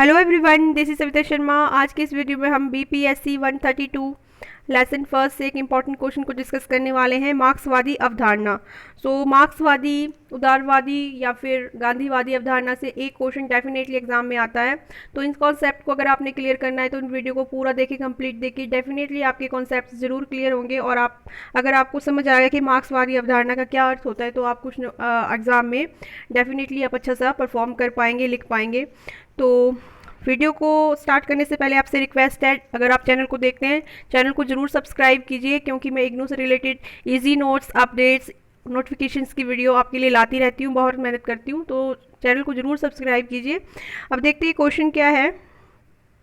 Hello everyone, this is Savita Sharma. आज के इस वीडियो में हम बीपीएससी 132 लेसन फर्स्ट से एक इम्पॉर्टेंट क्वेश्चन को डिस्कस करने वाले हैं। मार्क्सवादी अवधारणा। मार्क्सवादी, उदारवादी या फिर गांधीवादी अवधारणा से एक क्वेश्चन डेफिनेटली एग्जाम में आता है। तो इन कॉन्सेप्ट को अगर आपने क्लियर करना है तो इन वीडियो को पूरा देखिए, कंप्लीट देखिए, डेफिनेटली आपके कॉन्सेप्ट जरूर क्लियर होंगे। और अगर आपको समझ आएगा कि मार्क्सवादी अवधारणा का क्या अर्थ होता है तो आप कुछ एग्ज़ाम में डेफिनेटली आप अच्छा सा परफॉर्म कर पाएंगे, लिख पाएंगे। तो वीडियो को स्टार्ट करने से पहले आपसे रिक्वेस्ट है, अगर आप चैनल को देखते हैं चैनल को ज़रूर सब्सक्राइब कीजिए, क्योंकि मैं इग्नू से related easy notes, updates, notifications की वीडियो आपके लिए लाती रहती हूँ, बहुत मेहनत करती हूँ। तो चैनल को ज़रूर सब्सक्राइब कीजिए। अब देखते हैं क्वेश्चन क्या है।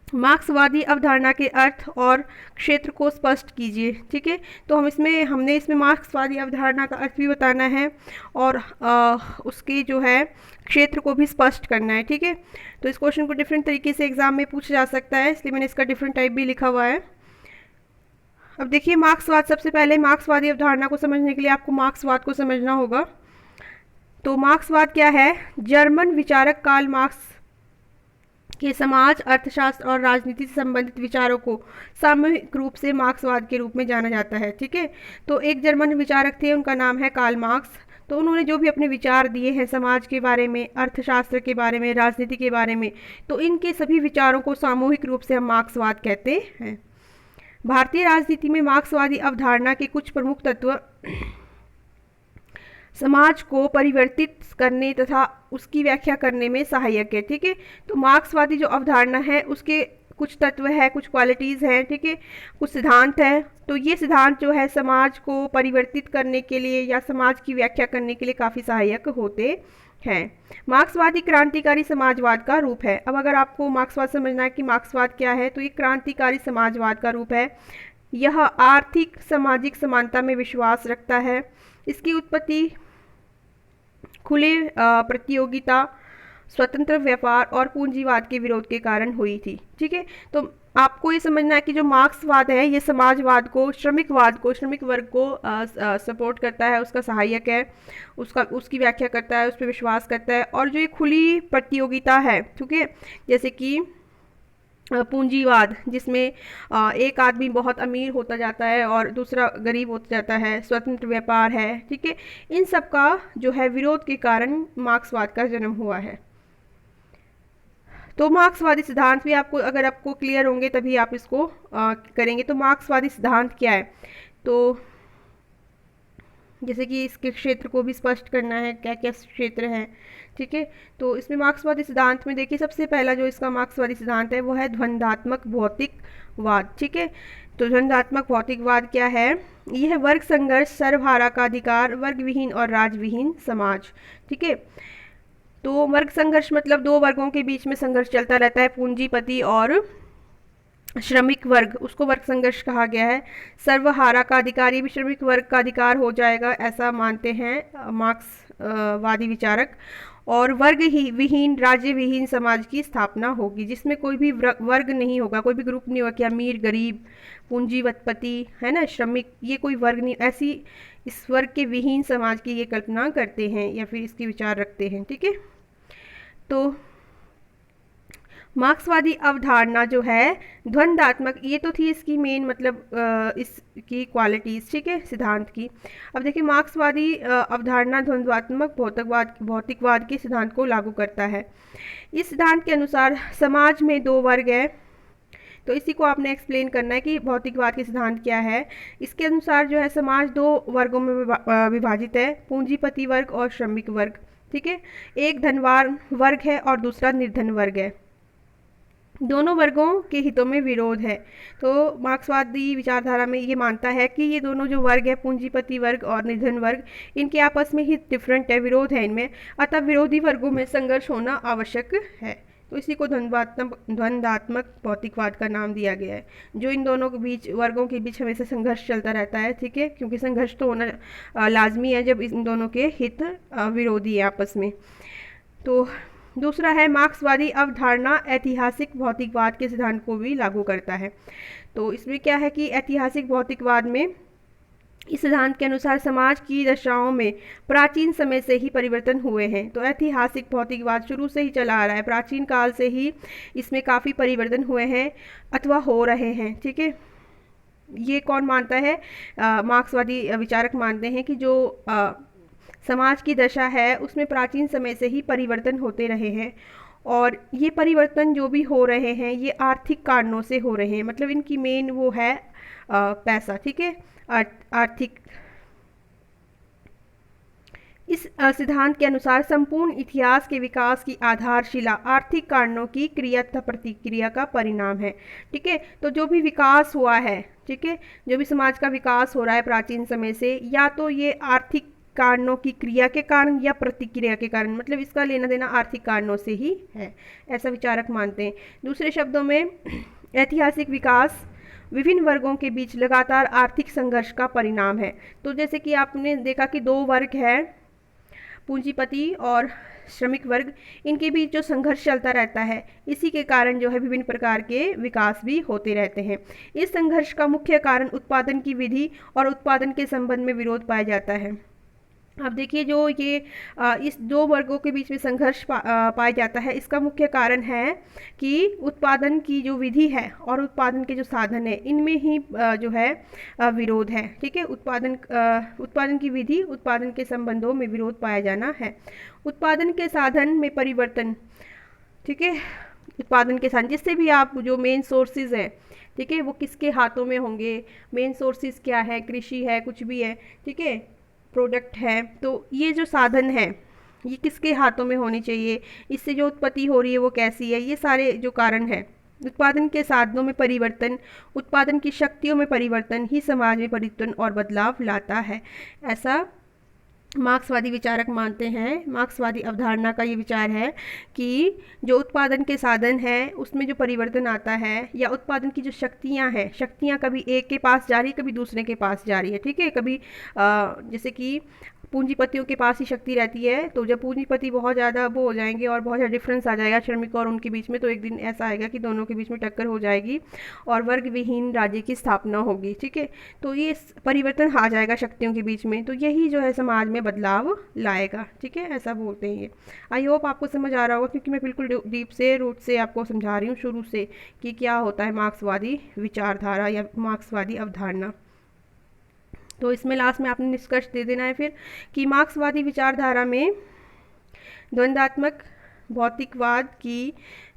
मार्क्सवादी अवधारणा के अर्थ और क्षेत्र को स्पष्ट कीजिए। ठीक है, तो हमने इसमें मार्क्सवादी अवधारणा का अर्थ भी बताना है और उसके जो है क्षेत्र को भी स्पष्ट करना है। ठीक है, तो इस क्वेश्चन को डिफरेंट तरीके से एग्जाम में पूछा जा सकता है, इसलिए मैंने इसका डिफरेंट टाइप भी लिखा हुआ है। अब देखिए मार्क्सवाद, सबसे पहले मार्क्सवादी अवधारणा को समझने के लिए आपको मार्क्सवाद को समझना होगा। तो मार्क्सवाद क्या है? जर्मन विचारक कार्ल मार्क्स के समाज, अर्थशास्त्र और राजनीति से संबंधित विचारों को सामूहिक रूप से मार्क्सवाद के रूप में जाना जाता है। ठीक है, तो एक जर्मन विचारक थे, उनका नाम है कार्ल मार्क्स। तो उन्होंने जो भी अपने विचार दिए हैं समाज के बारे में, अर्थशास्त्र के बारे में, राजनीति के बारे में, तो इनके सभी विचारों को सामूहिक रूप से हम मार्क्सवाद कहते हैं। भारतीय राजनीति में मार्क्सवादी अवधारणा के कुछ प्रमुख तत्व समाज को परिवर्तित करने तथा उसकी व्याख्या करने में सहायक है। ठीक है, तो मार्क्सवादी जो अवधारणा है उसके कुछ तत्व है, कुछ क्वालिटीज़ हैं। ठीक है, कुछ सिद्धांत है। तो ये सिद्धांत जो है समाज को परिवर्तित करने के लिए या समाज की व्याख्या करने के लिए काफ़ी सहायक होते हैं। मार्क्सवादी क्रांतिकारी समाजवाद का रूप है। अब अगर आपको मार्क्सवाद समझना है कि मार्क्सवाद क्या है, तो ये क्रांतिकारी समाजवाद का रूप है। यह आर्थिक सामाजिक समानता में विश्वास रखता है। इसकी उत्पत्ति खुले प्रतियोगिता, स्वतंत्र व्यापार और पूंजीवाद के विरोध के कारण हुई थी। ठीक है, तो आपको ये समझना है कि जो मार्क्सवाद है ये समाजवाद को, श्रमिक वर्ग को सपोर्ट करता है, उसका सहायक है, उसकी व्याख्या करता है, उस पर विश्वास करता है। और जो ये खुली प्रतियोगिता है, ठीक है, जैसे कि पूंजीवाद, जिसमें एक आदमी बहुत अमीर होता जाता है और दूसरा गरीब होता जाता है, स्वतंत्र व्यापार है। ठीक है, इन सब का जो है विरोध के कारण मार्क्सवाद का जन्म हुआ है। तो मार्क्सवादी सिद्धांत भी अगर आपको क्लियर होंगे तभी आप इसको करेंगे। तो मार्क्सवादी सिद्धांत क्या है? तो जैसे कि इसके क्षेत्र को भी स्पष्ट करना है, क्या क्या क्षेत्र हैं। ठीक है, तो इसमें मार्क्सवादी सिद्धांत में देखिए सबसे पहला जो इसका मार्क्सवादी सिद्धांत है वो है द्वंद्वात्मक भौतिकवाद। ठीक है, तो द्वंद्वात्मक भौतिकवाद क्या है? यह वर्ग संघर्ष, सर्वहारा का अधिकार, वर्ग विहीन और राजविहीन समाज। ठीक है, तो वर्ग संघर्ष मतलब दो वर्गों के बीच में संघर्ष चलता रहता है, पूंजीपति और श्रमिक वर्ग, उसको वर्ग संघर्ष कहा गया है। सर्वहारा का अधिकार, ये भी श्रमिक वर्ग का अधिकार हो जाएगा, ऐसा मानते हैं मार्क्सवादी विचारक। और वर्ग ही विहीन, राज्य विहीन समाज की स्थापना होगी, जिसमें कोई भी वर्ग नहीं होगा, कोई भी ग्रुप नहीं होगा कि अमीर, गरीब, पूंजीपति, है ना, श्रमिक, ये कोई वर्ग नहीं। ऐसी इस वर्ग के विहीन समाज की ये कल्पना करते हैं या फिर इसके विचार रखते हैं। ठीक है, तो मार्क्सवादी अवधारणा जो है द्वंद्वात्मक, ये तो थी इसकी मेन मतलब इसकी क्वालिटीज़। ठीक है, सिद्धांत की। अब देखिए मार्क्सवादी अवधारणा द्वंद्वात्मक भौतिकवाद के सिद्धांत को लागू करता है। इस सिद्धांत के अनुसार समाज में दो वर्ग है। तो इसी को आपने एक्सप्लेन करना है कि भौतिकवाद के सिद्धांत क्या है। इसके अनुसार जो है समाज दो वर्गों में विभाजित है, पूंजीपति वर्ग और श्रमिक वर्ग। ठीक है, एक धनवान वर्ग है और दूसरा निर्धन वर्ग है। दोनों वर्गों के हितों में विरोध है। तो मार्क्सवादी विचारधारा में ये मानता है कि ये दोनों जो वर्ग है, पूंजीपति वर्ग और निर्धन वर्ग, इनके आपस में हित डिफरेंट है, विरोध है इनमें, अतः विरोधी वर्गों में संघर्ष होना आवश्यक है। तो इसी को द्वंद्वात्मक भौतिकवाद का नाम दिया गया है, जो इन दोनों के बीच, वर्गों के बीच हमेशा संघर्ष चलता रहता है। ठीक है, क्योंकि संघर्ष तो होना लाजमी है जब इन दोनों के हित विरोधी है आपस में। तो दूसरा है मार्क्सवादी अवधारणा ऐतिहासिक भौतिकवाद के सिद्धांत को भी लागू करता है। तो इसमें क्या है कि ऐतिहासिक भौतिकवाद में इस सिद्धांत के अनुसार समाज की दशाओं में प्राचीन समय से ही परिवर्तन हुए हैं। तो ऐतिहासिक भौतिकवाद शुरू से ही चला आ रहा है, प्राचीन काल से ही इसमें काफ़ी परिवर्तन हुए हैं अथवा हो रहे हैं। ठीक है, ये कौन मानता है? मार्क्सवादी विचारक मानते हैं कि जो समाज की दशा है उसमें प्राचीन समय से ही परिवर्तन होते रहे हैं, और ये परिवर्तन जो भी हो रहे हैं ये आर्थिक कारणों से हो रहे हैं। मतलब इनकी मेन वो है पैसा। ठीक है, आर्थिक। इस सिद्धांत के अनुसार संपूर्ण इतिहास के विकास की आधारशिला आर्थिक कारणों की क्रिया तथा प्रतिक्रिया का परिणाम है। ठीक है, तो जो भी विकास हुआ है, ठीक है, जो भी समाज का विकास हो रहा है प्राचीन समय से, या तो ये आर्थिक कारणों की क्रिया के कारण या प्रतिक्रिया के कारण, मतलब इसका लेना देना आर्थिक कारणों से ही है, ऐसा विचारक मानते हैं। दूसरे शब्दों में ऐतिहासिक विकास विभिन्न वर्गों के बीच लगातार आर्थिक संघर्ष का परिणाम है। तो जैसे कि आपने देखा कि दो वर्ग है, पूंजीपति और श्रमिक वर्ग, इनके बीच जो संघर्ष चलता रहता है, इसी के कारण जो है विभिन्न प्रकार के विकास भी होते रहते हैं। इस संघर्ष का मुख्य कारण उत्पादन की विधि और उत्पादन के संबंध में विरोध पाया जाता है। अब देखिए, जो ये इस दो वर्गों के बीच में संघर्ष पाया जाता है, इसका मुख्य कारण है कि उत्पादन की जो विधि है और उत्पादन के जो साधन है, इनमें ही जो है विरोध है। ठीक है, उत्पादन की विधि, उत्पादन के संबंधों में विरोध पाया जाना है। उत्पादन के साधन में परिवर्तन, ठीक है, उत्पादन के साधन जिससे भी आप जो मेन सोर्सेज हैं, ठीक है, वो किसके हाथों में होंगे, मेन सोर्सेज क्या है, कृषि है, कुछ भी है, ठीक है, प्रोडक्ट है, तो ये जो साधन है ये किसके हाथों में होनी चाहिए, इससे जो उत्पत्ति हो रही है वो कैसी है, ये सारे जो कारण है। उत्पादन के साधनों में परिवर्तन, उत्पादन की शक्तियों में परिवर्तन ही समाज में परिवर्तन और बदलाव लाता है, ऐसा मार्क्सवादी विचारक मानते हैं। मार्क्सवादी अवधारणा का ये विचार है कि जो उत्पादन के साधन हैं उसमें जो परिवर्तन आता है, या उत्पादन की जो शक्तियां हैं, शक्तियां कभी एक के पास जा रही है, कभी दूसरे के पास जा रही है। ठीक है, कभी जैसे कि पूंजीपतियों के पास ही शक्ति रहती है, तो जब पूंजीपति बहुत ज़्यादा वो हो जाएंगे और बहुत ज़्यादा डिफरेंस आ जाएगा श्रमिक और उनके बीच में, तो एक दिन ऐसा आएगा कि दोनों के बीच में टक्कर हो जाएगी और वर्ग विहीन राज्य की स्थापना होगी। ठीक है, तो ये परिवर्तन आ जाएगा शक्तियों के बीच में, तो यही जो है समाज में बदलाव लाएगा। ठीक है, ऐसा बोलते हैं ये। आई होप आपको समझ आ रहा होगा, क्योंकि मैं बिल्कुल डीप से रूट से आपको समझा रही हूँ शुरू से कि क्या होता है मार्क्सवादी विचारधारा या मार्क्सवादी अवधारणा। तो इसमें लास्ट में आपने निष्कर्ष दे देना है फिर कि मार्क्सवादी विचारधारा में द्वंद्वात्मक भौतिकवाद की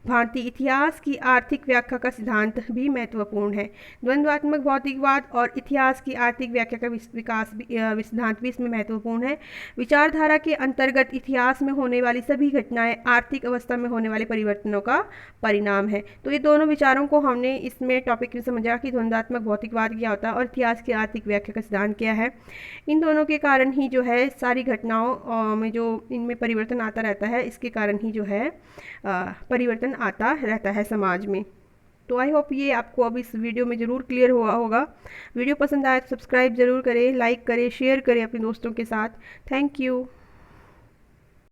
भांति इतिहास की आर्थिक व्याख्या का सिद्धांत भी महत्वपूर्ण है। द्वंद्वात्मक भौतिकवाद और इतिहास की आर्थिक व्याख्या का विकास सिद्धांत भी इसमें महत्वपूर्ण है। विचारधारा के अंतर्गत इतिहास में होने वाली सभी घटनाएं आर्थिक अवस्था में होने वाले परिवर्तनों का परिणाम है। तो ये दोनों विचारों को हमने इसमें टॉपिक में समझा कि द्वंद्वात्मक भौतिकवाद क्या होता है और इतिहास की आर्थिक व्याख्या का सिद्धांत क्या है। इन दोनों के कारण ही जो है सारी घटनाओं में जो इनमें परिवर्तन आता रहता है, इसके कारण ही जो है परिवर्तन आता रहता है समाज में। तो आई होप ये आपको अब इस वीडियो में ज़रूर क्लियर हुआ होगा। वीडियो पसंद आए तो सब्सक्राइब ज़रूर करें, लाइक करें, शेयर करें अपने दोस्तों के साथ। Thank you.